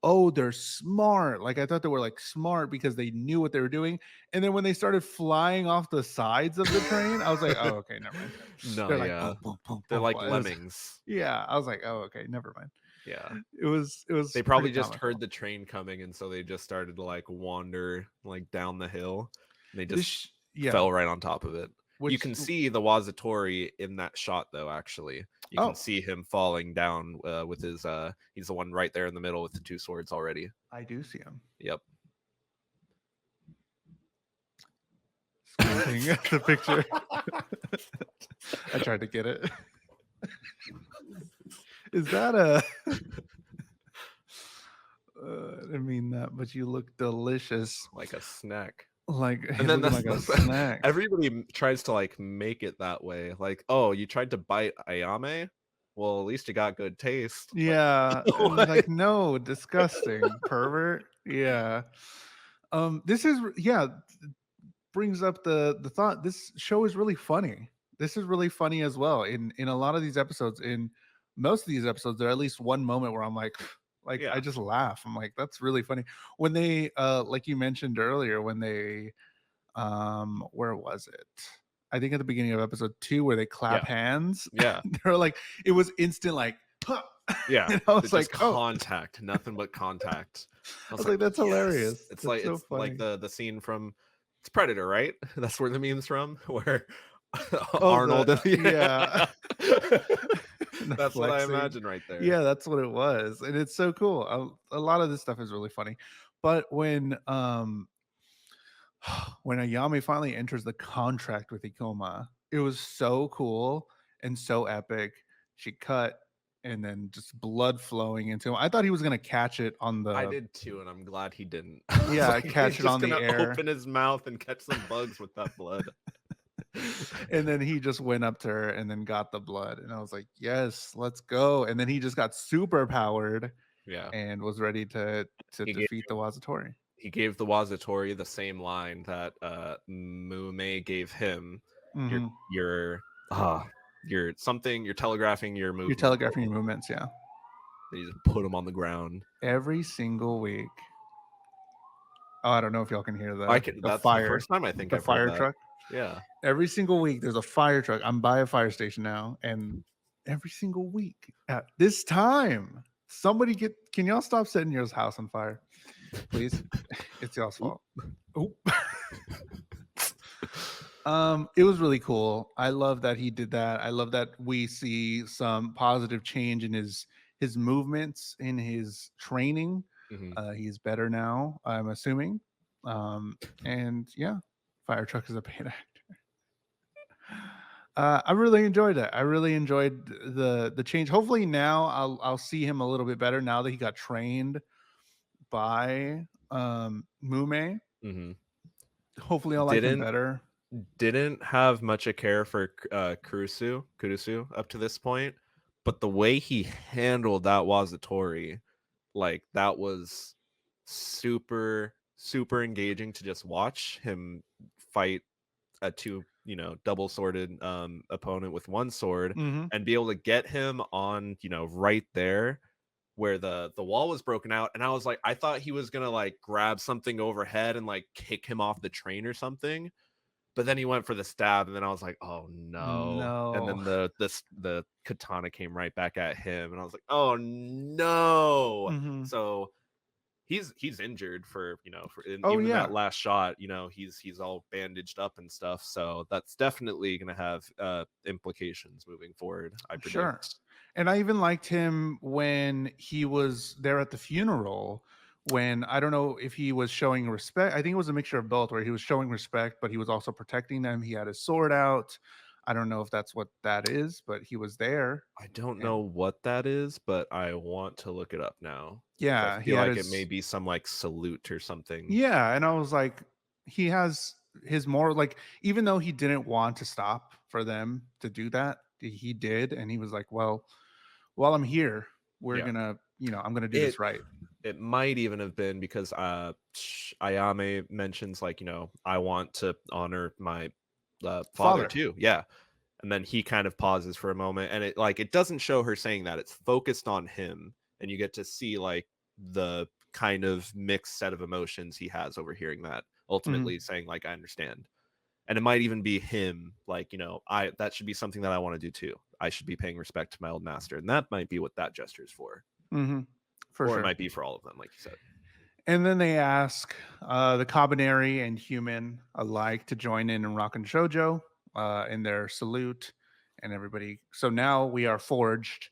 oh, they're smart. Like I thought they were like smart because they knew what they were doing. And then when they started flying off the sides of the train, I was like, oh, okay, never mind. No, They're like yeah. boom, boom, boom, They're boom. like Boom. lemmings. Yeah, I was like, oh, okay, never mind. Yeah. It was They pretty probably just heard comical. the train coming, and so they just started to like wander like down the hill. And they just Yeah, fell right on top of it. You which can see the Wazatori in that shot, though. Actually, you can oh, see him falling down with his. He's the one right there in the middle with the two swords already. I do see him Yep. squinting at the picture. I tried to get it. Is that a? I didn't mean that, but you look delicious. Like a snack. Like And he's then looking like a snack. everybody tries to like make it that way. Like, oh, you tried to bite Ayame? Well, at least you got good taste. Like, Yeah, and what? like no, disgusting pervert. Yeah. This is yeah, brings up the thought. This show is really funny. This is really funny as well. In a lot of these episodes, in most of these episodes, there are at least one moment where I'm like I Yeah. just laugh. I'm like, that's really funny. When they like you mentioned earlier, when they where was it? I think at the beginning of episode 2 where they clap Yeah. hands. Yeah. They're like, it was instant like huh. Yeah. And I was Just like, oh, contact, nothing but contact. I I was was like, like, that's yes. hilarious. It's That's like so it's like funny. the scene from it's Predator, right? That's where the meme's from, where Oh, Arnold and yeah. And the that's what I flexing. imagine right there. Yeah, that's what it was. And it's so cool. A lot of this stuff is really funny. But when Ayame finally enters the contract with Ikoma, it was so cool and so epic. She cut and then just blood flowing into him. I thought he was gonna catch it on I the did too, and I'm glad he didn't. I was yeah, like, he's catch it just on the gonna air. open his mouth and catch some bugs with that blood. And then he just went up to her and then got the blood. And I was like, yes, let's go. And then he just got super powered Yeah, and was ready to he gave defeat the Wazatori. he gave the Wazatori the same line that Mumei gave him. You're Hmm. you're ah you're something. You're telegraphing your You're movement. telegraphing your movements, yeah. They just put him on the ground. Every single week. Oh, I don't know if y'all can hear I the can. the That's the fire, first time I think the I've heard fire that. truck. Yeah. Every single week there's a fire truck. I'm by a fire station now, and every single week at this time, somebody can y'all stop setting your house on fire? Please. It's y'all's fault. Oop. It was really cool. I love that he did that. I love that we see some positive change in his movements, in his training. Hmm. He's better now, I'm assuming. And yeah, Fire Truck is a paid actor. I really enjoyed it. I really enjoyed the change. Hopefully now I'll see him a little bit better now that he got trained by Mume. Hmm. Hopefully I'll like him Didn't better. didn't have much a care for Kurusu up to this point, but the way he handled that Wazatori, like that was super engaging to just watch him fight a two double sworded opponent with one sword Hmm. and be able to get him on right there where the wall was broken out, and I was like, I thought he was gonna like grab something overhead and like kick him off the train or something but then he went for the stab, and then I was like, "Oh no!" And No. then the katana came right back at him, and I was like, "Oh no!" Hmm. So he's injured for Oh even in that yeah, last shot, he's all bandaged up and stuff. So that's definitely gonna have implications moving forward, I sure. predict. And I even liked him when he was there at the funeral. When I don't know if he was showing respect. I think it was a mixture of both, where he was showing respect, but he was also protecting them. He had his sword out. I don't know if that's what that is, but he was there. I don't And know what that is, but I want to look it up now because I yeah, he feel had like it may his be some like salute or something. yeah, and I was like, he has his more like, even though he didn't want to stop for them to do that, he did, and he was like, well, while I'm here, we're Yeah. gonna, I'm gonna do It this right. it might even have been because Ayame mentions like, I want to honor my father Father. too. Yeah. And then he kind of pauses for a moment, and it doesn't show her saying that. It's focused on him, and you get to see like the kind of mixed set of emotions he has over hearing that, Mhm, ultimately saying like, I understand. And it might even be him like, I that should be something that I want to do too. I should be paying respect to my old master, and that might be what that gesture is for, mhm, for or it sure. might be for all of them, like you said. And then they ask the Kabaneri and human alike to join in rock and shojo in their salute, and everybody. So now we are forged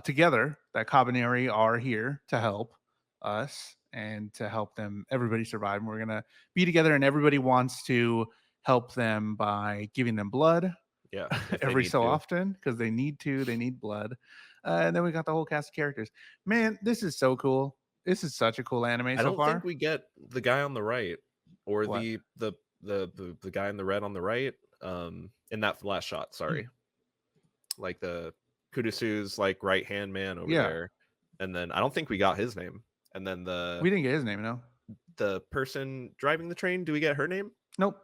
together. That Kabaneri are here to help us and to help them, everybody survive. And we're gonna be together, and everybody wants to help them by giving them blood Yeah, if they every need so to. often because they need to. They need blood. And then we got the whole cast of characters. Man, this is so cool. This is such a cool anime I so don't think far. we get the guy on the right, or What? the guy in the red on the right, in that last shot, sorry. Like the Kudasu's like right hand man over Yeah, there. And then I don't think we got his name. And then we didn't get his name, no. the person driving the train, do we get her name? Nope.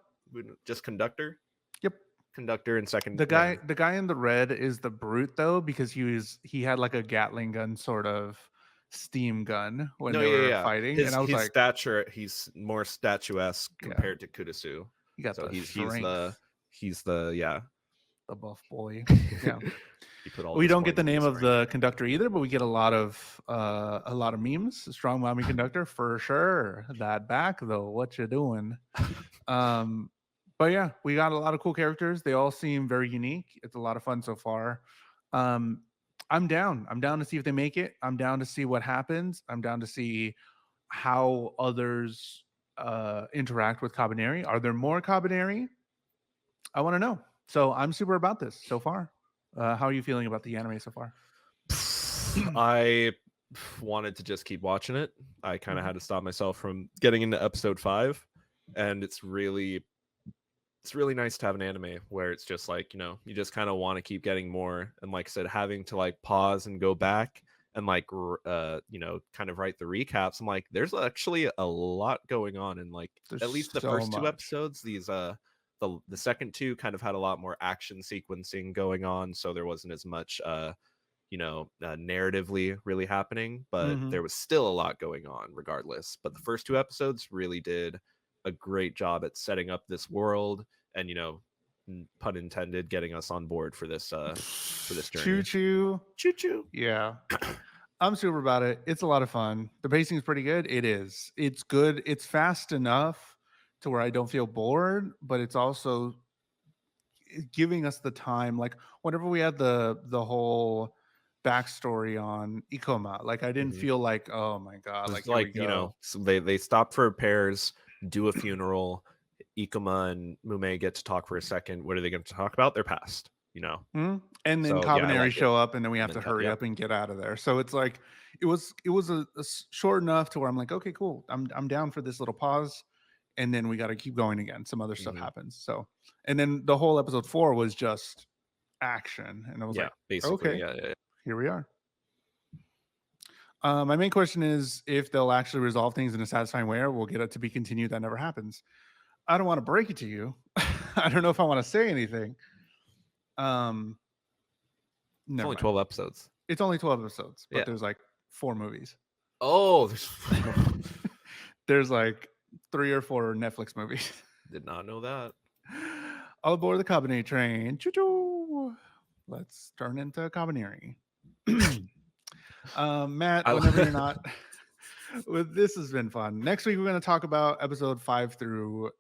Just conductor? Yep. Conductor and second The yeah. guy, the guy in the red is the brute though, because he had like a Gatling gun sort of steam gun when No, they yeah, were yeah. fighting, and His I was his like, stature, he's more statuesque yeah, compared to Kudasu. you got So the he's strength, the yeah. the buff boy. Yeah. He put all of We his don't get coins the in name this of ring. the conductor either, but we get a lot of memes. Strong mommy conductor for sure. That back though, what you doing? Um, but yeah, we got a lot of cool characters. They all seem very unique. It's a lot of fun so far. Um, I'm down. I'm down to see if they make it. I'm down to see what happens. I'm down to see how others interact with Cabaneri. Are there more Cabaneri? I want to know. So I'm super about this so far. How are you feeling about the anime so far? I wanted to just keep watching it. I kind of Mhm. had to stop myself from getting into episode 5, and it's really nice to have an anime where it's just like, you just kind of want to keep getting more, and like I said, having to like pause and go back and like kind of write the recaps. I'm like, there's actually a lot going on, and like There's at least the so first two much. episodes, these the second two kind of had a lot more action sequencing going on, so there wasn't as much narratively really happening, but Hmm. there was still a lot going on regardless. But the first two episodes really did a great job at setting up this world, and pun intended, getting us on board for this Choo journey. choo. Choo choo. Yeah. I'm super about it. It's a lot of fun. The pacing is pretty good. It is. It's good. It's fast enough to where I don't feel bored, but it's also giving us the time. Like whenever we had the whole backstory on ikoma, like I didn't Hmm. feel like, oh my god, like It's here like, we go. so they stop for repairs, do a funeral. Ikuma and Mumei get to talk for a second. What are they going to talk about? Their past, Mhm. And then So yeah, I Cabaneri like it. show up, and then we And have then to hurry yeah. up and get out of there. So it's like it was short enough to where I'm like, okay, cool. I'm down for this little pause, and then we got to keep going again. Some other stuff Hmm. happens. So, and then the whole episode 4 was just action, and I was Yeah, like, basically. okay, Yeah, yeah, yeah. here we are. My main question is if they'll actually resolve things in a satisfying way, or we'll get it to be continued. That never happens. I don't want to break it to you. I don't know if I want to say anything. Um, It's Never only mind. 12 episodes. It's only 12 episodes, but Yeah. there's like 4 movies. Oh, There's like 3 or 4 Netflix movies. did not know that. All aboard the Kabaneri train. Choo-choo. Let's turn into Kabaneri. Matt, I, whenever you're not, well, this has been fun. Next week we're going to talk about episode 5 through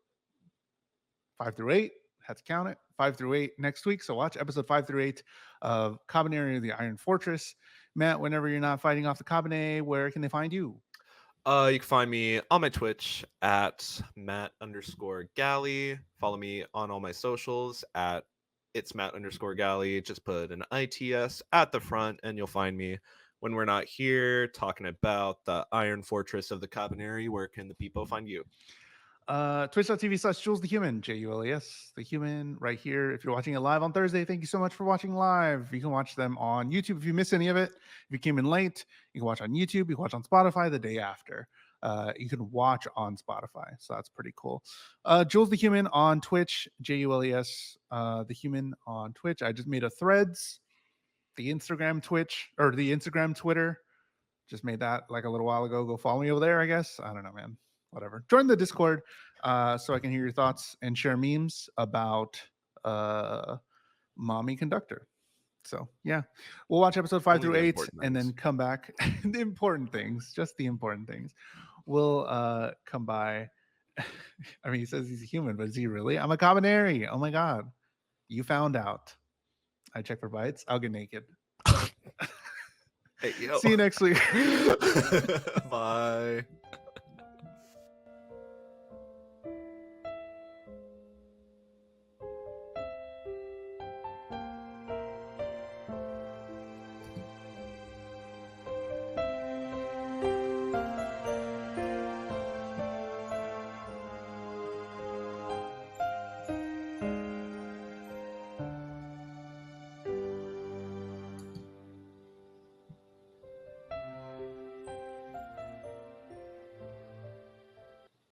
8. Had to count it. 5 through 8 next week. So watch episode 5 through 8 of Kabaneri, the Iron Fortress. Matt, whenever you're not fighting off the Kabaneri, where can they find you? You can find me on my Twitch at Matt_Galley. Follow me on all my socials at it's Matt_Galley. Just put an ITS at the front and you'll find me. When we're not here talking about the Iron Fortress of the Cabaneri, where can the people find you? Twitch.tv/JulesTheHuman, JULES, the human, right here. If you're watching it live on Thursday, thank you so much for watching live. You can watch them on YouTube if you miss any of it. If you came in late, you can watch on YouTube. You can watch on Spotify the day after. You can watch on Spotify, so that's pretty cool. Jules the Human on Twitch, JULES, the Human on Twitch. I just made a Threads, the Instagram Twitch, or the Instagram Twitter. Just made that like a little while ago. Go follow me over there, I guess. I don't know, man. Whatever. Join the Discord so I can hear your thoughts and share memes about Mommy Conductor. So yeah, we'll watch episode 5 through 8 and then come back. The important things, just the important things. We'll come by. I mean, he says he's a human, but is he really? I'm a Kabaneri. Oh my god, you found out. I check for bites. I'll get naked. Hey, yo. See you next week. Bye.